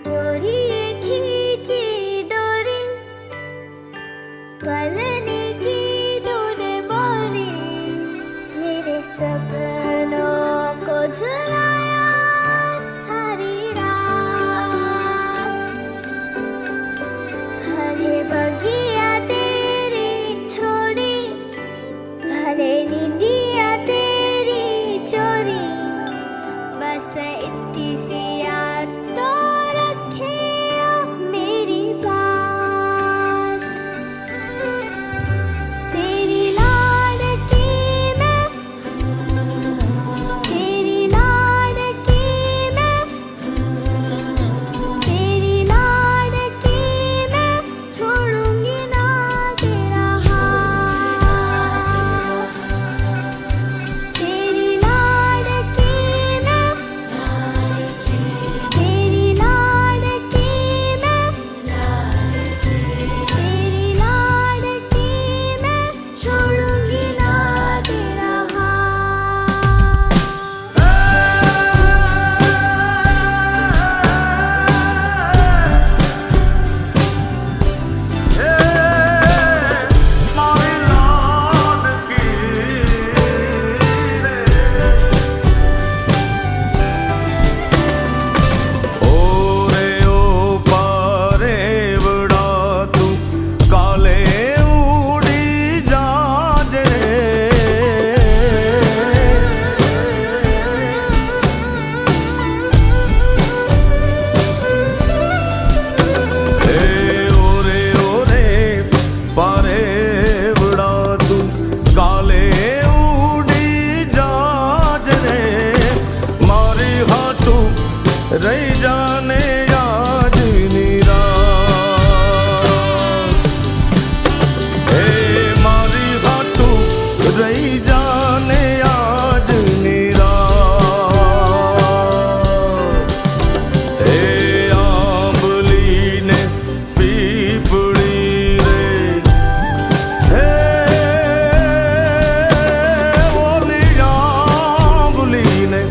डोरिए खींची डोरी पलने की तूने मोरी मेरे सपनों को झुलाया सारी रात भले बगिया तेरी छोड़ी भले नींदिया तेरी चोरी बस इतनी सी याद तो रखे मेरी बात तेरी लाडकी मैं तेरी लाडकी मैं तेरी लाडकी मैं छोड़ूंगी ना तेरा हाथ तेरी लाडकी मैं तेरी लाडकी मैं तेरी लाडकी मैं छोड़ूंगी ना तेरा हाथ रही जाने आज निराश हे मारी हाटू रही जाने आज निराश हे आंबली ने पीपड़ी रे हे ओली आंबली ने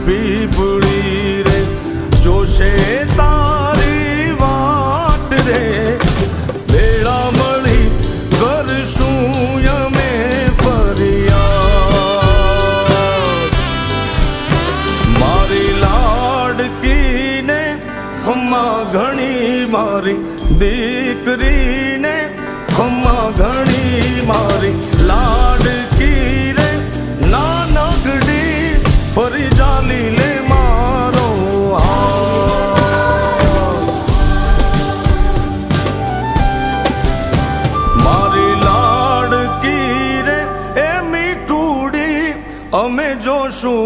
पीपड़ी रे जोशे तारी वाट रे बेड़ा मળી કરશું યમે ફરિયાદ મારી લાડકીને ખમ્મા ઘણી મારી દીકરીને ખમ્મા ઘણી મારી લાડકી રે નાનકડી ફરી જાલી લે મારો મારી લાડકી રે એ મીઠુડી અમે જોશું